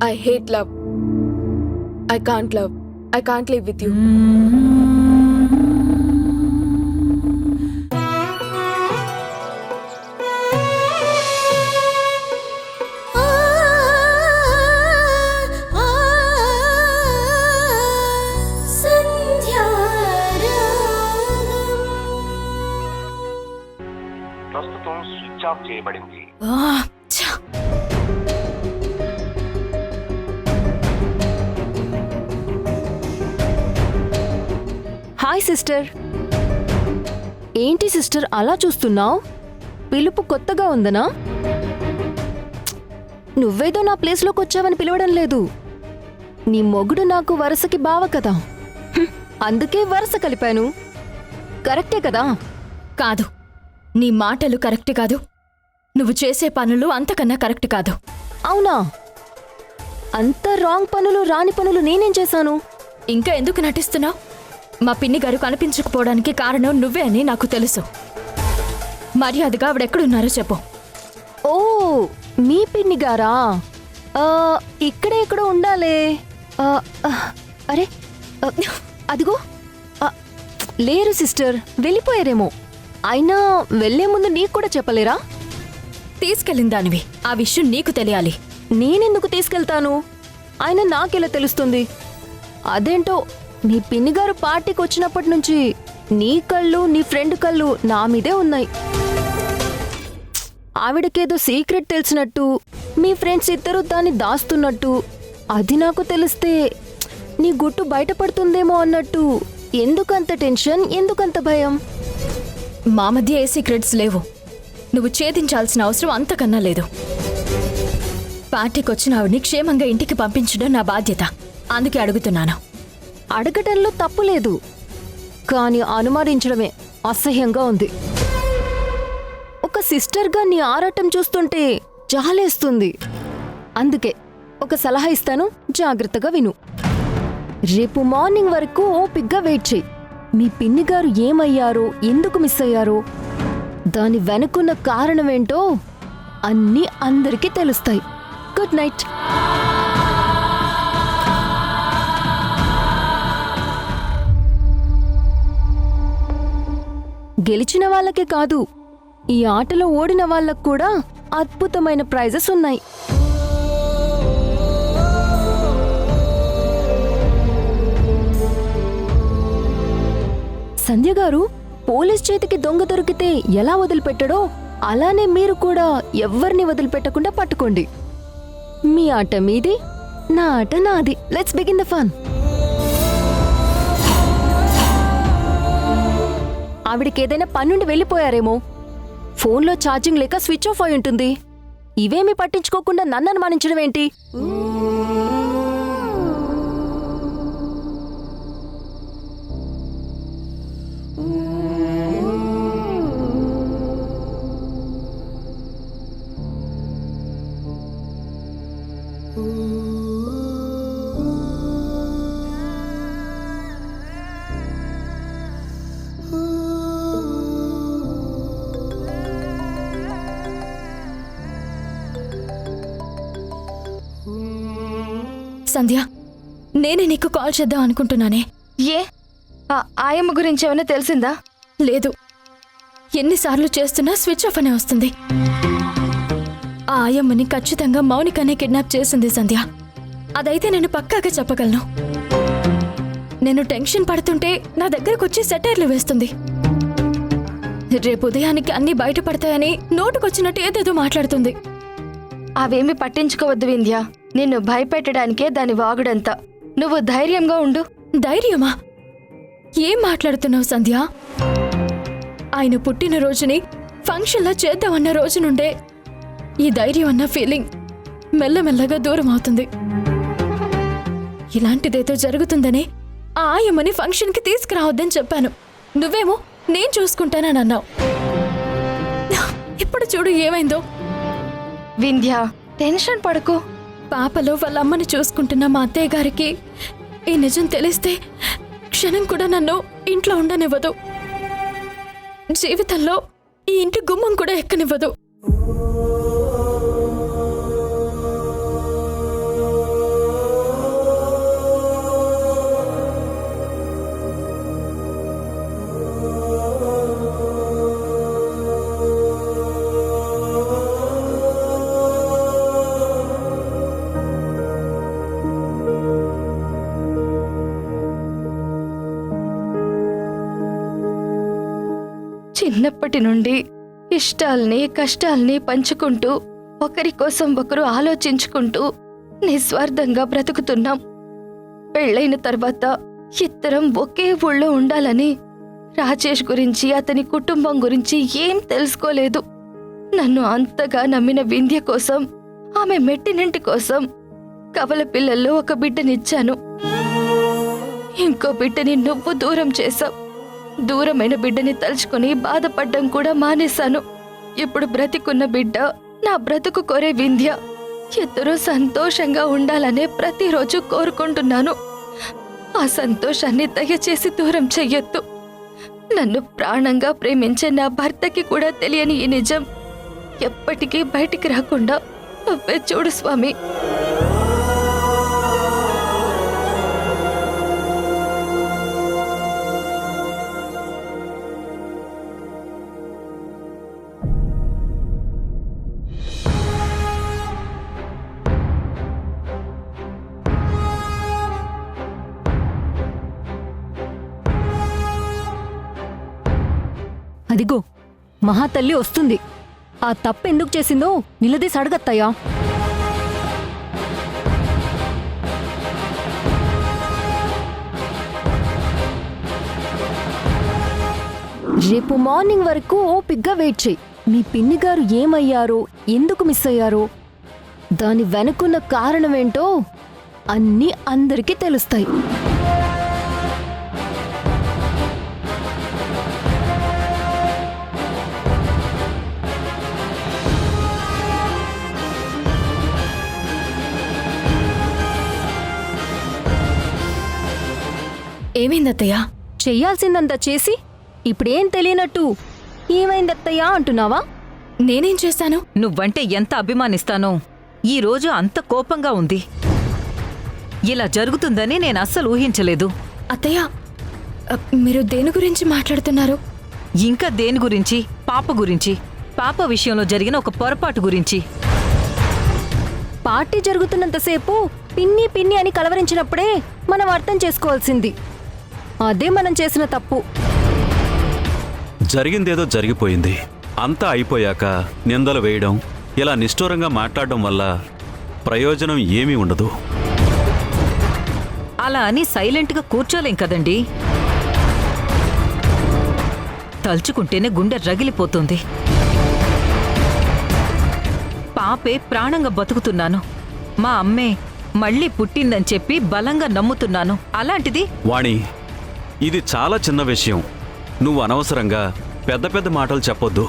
I hate love. I can't love. I can't live with you. ప్రస్తుతం switch off చేయబడింది. Hi sister. ఏంటి sister అలా చూస్తున్నావు? పిలుపు కొత్తగా ఉందనా? నువ్వేదో నా ప్లేస్లోకి వచ్చావని పిలవడం లేదు. నీ మొగుడు నాకు వరుసకి బావ కదా, అందుకే వరుస కలిపాను. కరెక్టే కదా? కాదు, నీ మాటలు కరెక్ట్ కాదు, నువ్వు చేసే పనులు అంతకన్నా కరెక్ట్ కాదు. అవునా? అంత రాంగ్ పనులు రాని పనులు నేనేం చేశాను? ఇంకా ఎందుకు నటిస్తున్నావు? మా పిన్ని గారు కనిపించకపోవడానికి కారణం నువ్వే అని నాకు తెలుసు. మర్యాదగా ఆవిడెక్కడున్నారో చెప్పు. ఓ, మీ పిన్ని గారా? ఇక్కడే ఎక్కడో ఉండాలే. అరే, అదిగో. లేరు సిస్టర్, వెళ్ళిపోయారేమో. అయినా వెళ్లే ముందు నీకు కూడా చెప్పలేరా? తీసుకెళ్ళిన దానివి, ఆ విషయం నీకు తెలియాలి. నేనెందుకు తీసుకెళ్తాను? అయినా నాకెలా తెలుస్తుంది? అదేంటో, నీ పిన్నిగారు పార్టీకి వచ్చినప్పటి నుంచి నీ కళ్ళు నీ ఫ్రెండ్ కళ్ళు నా మీదే ఉన్నాయి. ఆవిడకేదో సీక్రెట్ తెలిసినట్టు, మీ ఫ్రెండ్స్ ఇద్దరు దాన్ని దాస్తున్నట్టు. అది నాకు తెలిస్తే నీ గుట్టు బయటపడుతుందేమో అన్నట్టు. ఎందుకంత టెన్షన్, ఎందుకంత భయం? మా మధ్య ఏ సీక్రెట్స్ లేవు. నువ్వు ఛేదించాల్సిన అవసరం అంతకన్నా లేదు. పార్టీకి వచ్చిన ఆవిడ్ని క్షేమంగా ఇంటికి పంపించడం నా బాధ్యత. అందుకే అడుగుతున్నాను. అడగటంలో తప్పు లేదు, కానీ అనుమానించడమే అసహ్యంగా ఉంది. ఒక సిస్టర్గా నీ ఆరాటం చూస్తుంటే జాలేస్తుంది. అందుకే ఒక సలహా ఇస్తాను, జాగ్రత్తగా విను. రేపు మార్నింగ్ వరకు ఓపిగ్గా వెయిట్ చెయ్యి. మీ పిన్ని గారు ఏమయ్యారో, ఎందుకు మిస్ అయ్యారో, దాని వెనుకున్న కారణమేంటో అన్నీ అందరికీ తెలుస్తాయి. Good night. గెలిచిన వాళ్ళకే కాదు, ఈ ఆటలో ఓడిన వాళ్ళకు కూడా అద్భుతమైన ప్రైజెస్ ఉన్నాయి. సంధ్య గారు, పోలీస్ చేతికి దొంగ దొరికితే ఎలా వదిలిపెట్టడో అలానే మీరు కూడా ఎవ్వరిని వదిలిపెట్టకుండా పట్టుకోండి. మీ ఆట మీది, నా ఆట నాది. Let's begin the fun. ఆవిడికి ఏదైనా పనుండి వెళ్ళిపోయారేమో. ఫోన్లో ఛార్జింగ్ లేక స్విచ్ ఆఫ్ అయి ఉంటుంది. ఇవేమీ పట్టించుకోకుండా నన్ను అనుమానించడం ఏంటి? సంధ్య, నేనే నీకు కాల్ చేద్దాం అనుకుంటున్నానే. ఏ ఆయమ్మ గురించి ఏమైనా తెలిసిందా? లేదు, ఎన్నిసార్లు చేస్తున్నా స్విచ్ ఆఫ్ అనే వస్తుంది. ఆ ఆయమ్మని ఖచ్చితంగా మౌనికనే కిడ్నాప్ చేసింది సంధ్య. అదైతే నేను పక్కాగా చెప్పగలను. నేను టెన్షన్ పడుతుంటే నా దగ్గరకు వచ్చి సెటైర్లు వేస్తుంది. రేపు ఉదయానికి అన్నీ బయటపడతాయని నోటుకొచ్చినట్టు ఏదేదో మాట్లాడుతుంది. అవేమి పట్టించుకోవద్దు వింధ్య. నిన్ను భయపెట్టడానికే దాని వాగుడంతా. నువ్వు ధైర్యంగా ఉండు. ధైర్యమా? ఏం మాట్లాడుతున్నావు సంధ్య? ఆయన పుట్టినరోజుని ఫంక్షన్లా చేద్దామన్న రోజు నుండే ఈ ధైర్యం అన్న ఫీలింగ్ మెల్లమెల్లగా దూరం అవుతుంది. ఇలాంటిదేదో జరుగుతుందని ఆ ఆయమ్మని ఫంక్షన్కి తీసుకురావద్దని చెప్పాను. నువ్వేమో నేను చూసుకుంటానని అన్నావు. ఇప్పుడు చూడు ఏమైందో. వింధ్య, టెన్షన్ పడకు. పాపలో వాళ్ళ అమ్మని చూసుకుంటున్న మా అత్తయ్య గారికి ఈ నిజం తెలిస్తే క్షణం కూడా నన్ను ఇంట్లో ఉండనివ్వదు. జీవితంలో ఈ ఇంటి గుమ్మం కూడా ఎక్కనివ్వదు. చిన్నప్పటి నుండి ఇష్టాల్ని కష్టాల్ని పంచుకుంటూ ఒకరి కోసం ఒకరు ఆలోచించుకుంటూ నిస్వార్థంగా బ్రతుకుతున్నాం. పెళ్ళైన తర్వాత ఇద్దరం ఒకే ఊళ్ళో ఉండాలని రాజేష్ గురించి అతని కుటుంబం గురించి ఏం తెలుసుకోలేదు. నన్ను అంతగా నమ్మిన వింధ్య కోసం, ఆమె మెట్టినింటి కోసం కవల పిల్లల్లో ఒక బిడ్డనిచ్చాను. ఇంకో బిడ్డని నువ్వు దూరం చేశావు. దూరమైన బిడ్డని తలుచుకుని బాధపడ్డం కూడా మానేశాను. ఇప్పుడు బ్రతికున్న బిడ్డ నా బ్రతుకు కోరే వింధ్య. ఇద్దరూ సంతోషంగా ఉండాలనే ప్రతిరోజు కోరుకుంటున్నాను. ఆ సంతోషాన్ని దయచేసి దూరం చెయ్యొద్దు. నన్ను ప్రాణంగా ప్రేమించే నా భర్తకి కూడా తెలియని ఈ నిజం ఎప్పటికీ బయటికి రాకుండా నువ్వే చూడు స్వామి. అదిగో మహాతల్లి వస్తుంది. ఆ తప్పెందుకు చేసిందో నిలదీసి అడగత్తయ్యా. రేపు మార్నింగ్ వరకు ఓపిగ్గా వెయిట్ చేయి. మీ పిన్ని గారు ఏమయ్యారో, ఎందుకు మిస్ అయ్యారో, దాని వెనుకున్న కారణమేంటో అన్నీ అందరికీ తెలుస్తాయి. ఏమైందత్తయ్యా? చెయ్యాల్సిందంతా చేసి ఇప్పుడేం తెలియనట్టు ఏమైందత్తయ్యా అంటున్నావా? నేనేం చేశాను? నువ్వంటే ఎంత అభిమానిస్తానో ఈరోజు అంత కోపంగా ఉంది. ఇలా జరుగుతుందని నేను అస్సలు ఊహించలేదు. అత్తయ్య, మీరు దేని గురించి మాట్లాడుతున్నారు? ఇంకా దేని గురించి? పాప గురించి. పాప విషయంలో జరిగిన ఒక పొరపాటు గురించి. పార్టీ జరుగుతున్నంతసేపు పిన్ని పిన్ని అని కలవరించినప్పుడే మనం అర్థం చేసుకోవాల్సింది. అదే మనం చేసిన తప్పు. జరిగిందేదో జరిగిపోయింది. అంతా అయిపోయాక నిందలు వేయడం, ఇలా నిష్ఠూరంగా మాట్లాడడం వల్ల ప్రయోజనం ఏమీ ఉండదు. అలా అని సైలెంట్గా కూర్చోలేం కదండి. తలుచుకుంటేనే గుండె రగిలిపోతుంది. పాపే ప్రాణంగా బతుకుతున్నాను. మా అమ్మే మళ్ళీ పుట్టిందని చెప్పి బలంగా నమ్ముతున్నాను. అలాంటిది వాణి, ఇది చాలా చిన్న విషయం. నువ్వు అనవసరంగా పెద్ద పెద్ద మాటలు చెప్పొద్దు.